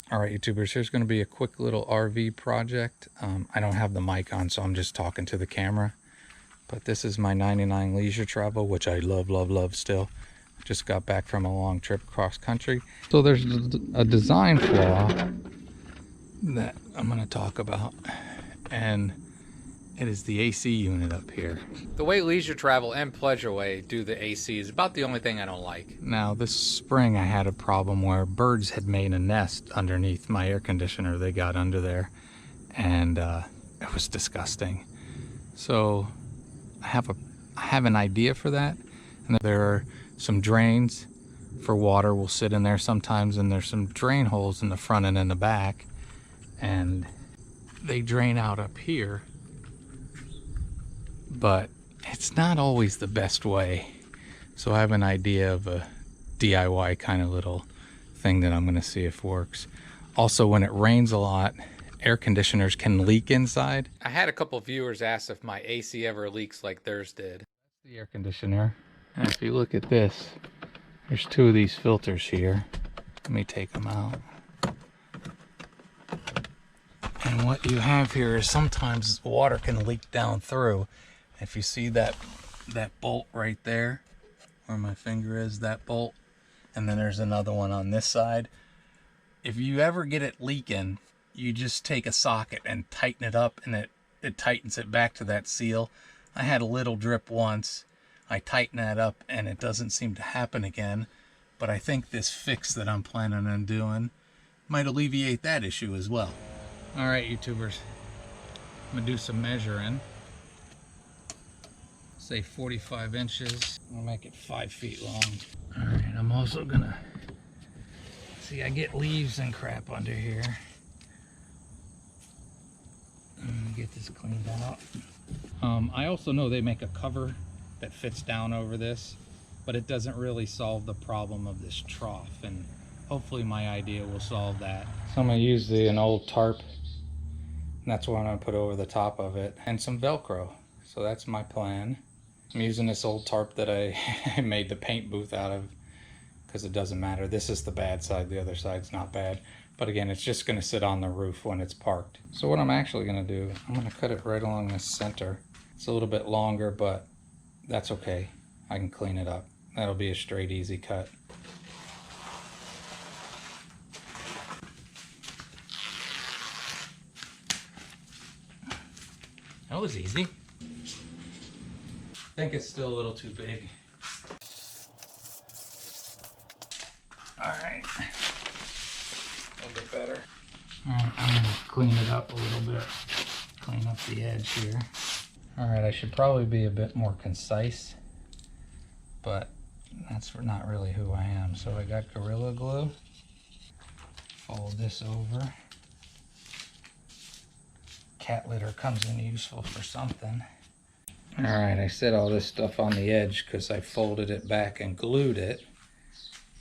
All right, YouTubers, here's going to be a quick little RV project. I don't have the mic on, so I'm just talking to the camera. But this is my 99 Leisure Travel, which I love, love, love still. Just got back from a long trip across country. So there's a design flaw that I'm going to talk about. And it is the AC unit up here. The way Leisure Travel and Pleasureway do the AC is about the only thing I don't like. Now, this spring I had a problem where birds had made a nest underneath my air conditioner. They got under there, and it was disgusting. So I have an idea for that, and there are some drains for water will sit in there sometimes, and there's some drain holes in the front and in the back, and they drain out up here. But it's not always the best way. So I have an idea of a DIY kind of little thing that I'm going to see if works. Also, when it rains a lot, air conditioners can leak inside. I had a couple viewers ask if my AC ever leaks like theirs did. That's the air conditioner. And if you look at this, there's two of these filters here. Let me take them out. And what you have here is sometimes water can leak down through. If you see that bolt right there, where my finger is, that bolt, and then there's another one on this side. If you ever get it leaking, you just take a socket and tighten it up, and it tightens it back to that seal. I had a little drip once. I tightened that up, and it doesn't seem to happen again. But I think this fix that I'm planning on doing might alleviate that issue as well. All right, YouTubers, I'm gonna do some measuring. Say 45 inches. I'll make it 5 feet long. All right, I'm also gonna see, I get leaves and crap under here. Let me get this cleaned out. I also know they make a cover that fits down over this, but it doesn't really solve the problem of this trough, and hopefully my idea will solve that. So I'm gonna use an old tarp, and that's what I'm gonna put over the top of it, and some Velcro. So that's my plan. I'm using this old tarp that I made the paint booth out of, because it doesn't matter. This is the bad side, the other side's not bad. But again, it's just gonna sit on the roof when it's parked. So what I'm actually gonna do, I'm gonna cut it right along the center. It's a little bit longer, but that's okay. I can clean it up. That'll be a straight, easy cut. That was easy. I think it's still a little too big. All right, a little bit better. All right, I'm gonna clean it up a little bit. Clean up the edge here. All right, I should probably be a bit more concise, but that's not really who I am. So I got Gorilla Glue. Fold this over. Cat litter comes in useful for something. All right, I set all this stuff on the edge because I folded it back and glued it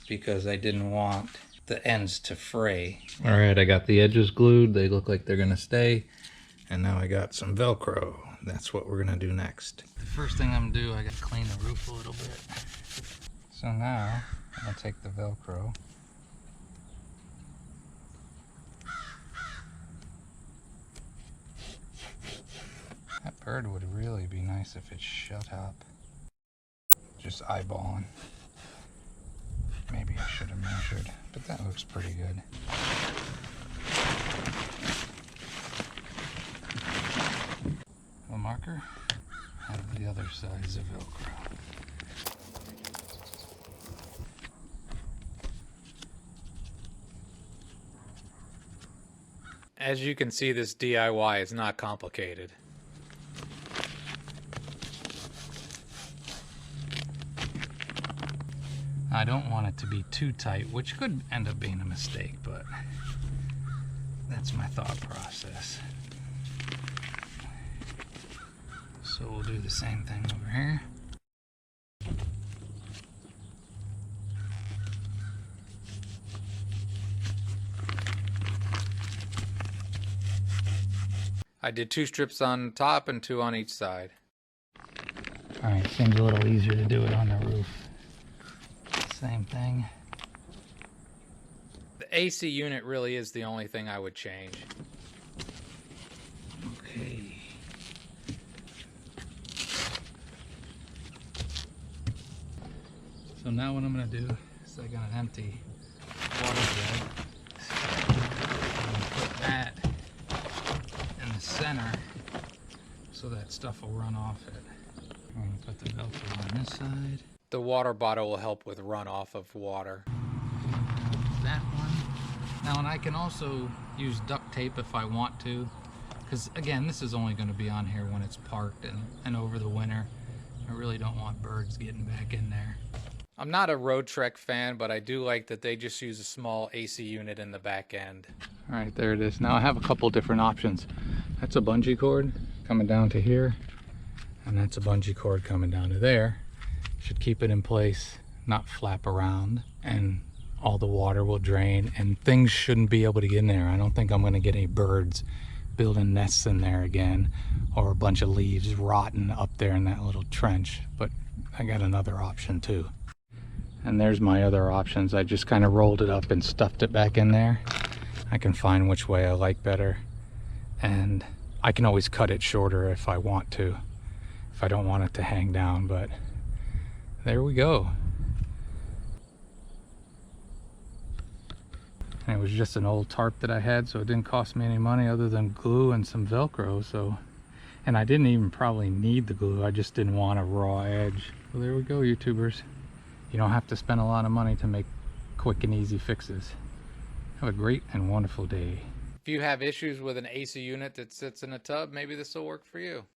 because I didn't want the ends to fray. All right, I got the edges glued. They look like they're gonna stay. And now I got some Velcro. That's what we're gonna do next. The first thing I'm gonna do, I gotta clean the roof a little bit. So now, I'm gonna take the Velcro. That bird would really be nice if it shut up. Just eyeballing. Maybe I should have measured, but that looks pretty good. A marker, and the other side's of Velcro. As you can see, this DIY is not complicated. I don't want it to be too tight, which could end up being a mistake, but that's my thought process. So we'll do the same thing over here. I did 2 strips on top and 2 on each side. All right, seems a little easier to do it on the roof. Same thing. The AC unit really is the only thing I would change. Okay. So now what I'm going to do is I got an empty water jug. I'm going to put that in the center so that stuff will run off it. I'm going to put the Velcro on this side. The water bottle will help with runoff of water. That one. Now, and I can also use duct tape if I want to, because again, this is only going to be on here when it's parked and over the winter. I really don't want birds getting back in there. I'm not a Road Trek fan, but I do like that they just use a small AC unit in the back end. All right, there it is. Now I have a couple different options. That's a bungee cord coming down to here, and that's a bungee cord coming down to there. Should keep it in place, not flap around, and all the water will drain and things shouldn't be able to get in there. I don't think I'm gonna get any birds building nests in there again, or a bunch of leaves rotting up there in that little trench, but I got another option too. And there's my other options. I just kind of rolled it up and stuffed it back in there. I can find which way I like better, and I can always cut it shorter if I want to, if I don't want it to hang down. But there we go. And it was just an old tarp that I had, so it didn't cost me any money other than glue and some Velcro. So, and I didn't even probably need the glue, I just didn't want a raw edge. So there we go, YouTubers. You don't have to spend a lot of money to make quick and easy fixes. Have a great and wonderful day. If you have issues with an AC unit that sits in a tub, maybe this will work for you.